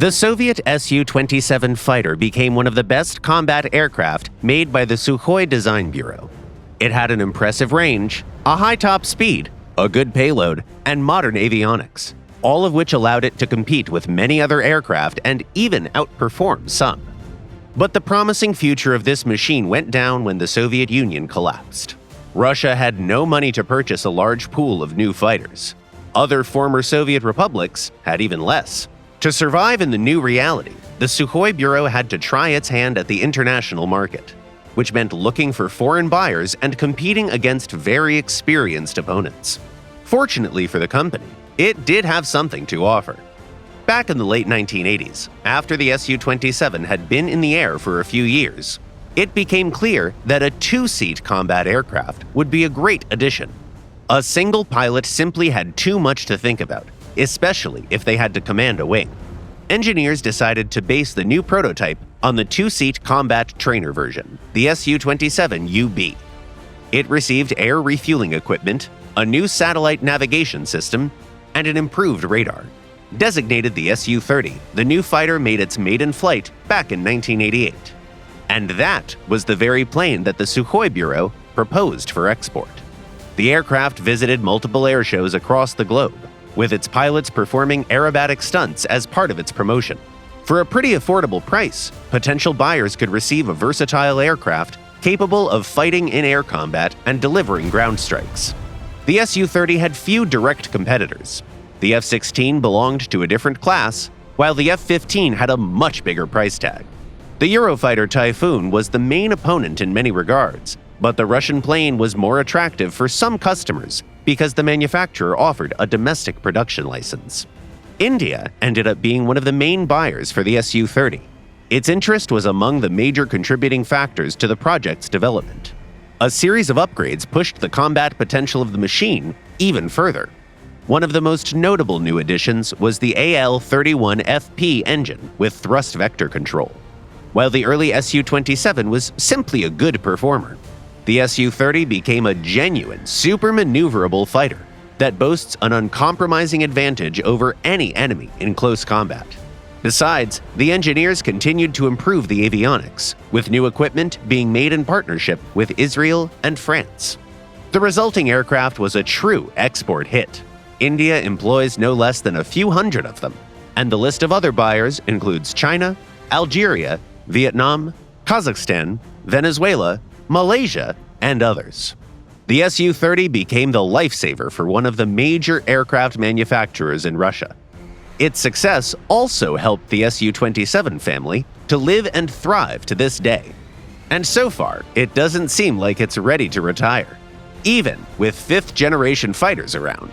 The Soviet Su-27 fighter became one of the best combat aircraft made by the Sukhoi Design Bureau. It had an impressive range, a high top speed, a good payload, and modern avionics, all of which allowed it to compete with many other aircraft and even outperform some. But the promising future of this machine went down when the Soviet Union collapsed. Russia had no money to purchase a large pool of new fighters. Other former Soviet republics had even less. To survive in the new reality, the Sukhoi Bureau had to try its hand at the international market, which meant looking for foreign buyers and competing against very experienced opponents. Fortunately for the company, it did have something to offer. Back in the late 1980s, after the Su-27 had been in the air for a few years, it became clear that a two-seat combat aircraft would be a great addition. A single pilot simply had too much to think about, especially if they had to command a wing. Engineers decided to base the new prototype on the two-seat combat trainer version, the Su-27UB. It received air refueling equipment, a new satellite navigation system, and an improved radar. Designated the Su-30, the new fighter made its maiden flight back in 1988. And that was the very plane that the Sukhoi Bureau proposed for export. The aircraft visited multiple air shows across the globe, with its pilots performing aerobatic stunts as part of its promotion. For a pretty affordable price, potential buyers could receive a versatile aircraft capable of fighting in air combat and delivering ground strikes. The Su-30 had few direct competitors. The F-16 belonged to a different class, while the F-15 had a much bigger price tag. The Eurofighter Typhoon was the main opponent in many regards, but the Russian plane was more attractive for some customers because the manufacturer offered a domestic production license. India ended up being one of the main buyers for the Su-30. Its interest was among the major contributing factors to the project's development. A series of upgrades pushed the combat potential of the machine even further. One of the most notable new additions was the AL-31FP engine with thrust vector control. While the early Su-27 was simply a good performer, the Su-30 became a genuine, super maneuverable fighter that boasts an uncompromising advantage over any enemy in close combat. Besides, the engineers continued to improve the avionics, with new equipment being made in partnership with Israel and France. The resulting aircraft was a true export hit. India employs no less than a few hundred of them, and the list of other buyers includes China, Algeria, Vietnam, Kazakhstan, Venezuela, Malaysia, and others. The Su-30 became the lifesaver for one of the major aircraft manufacturers in Russia. Its success also helped the Su-27 family to live and thrive to this day. And so far, it doesn't seem like it's ready to retire, even with fifth-generation fighters around.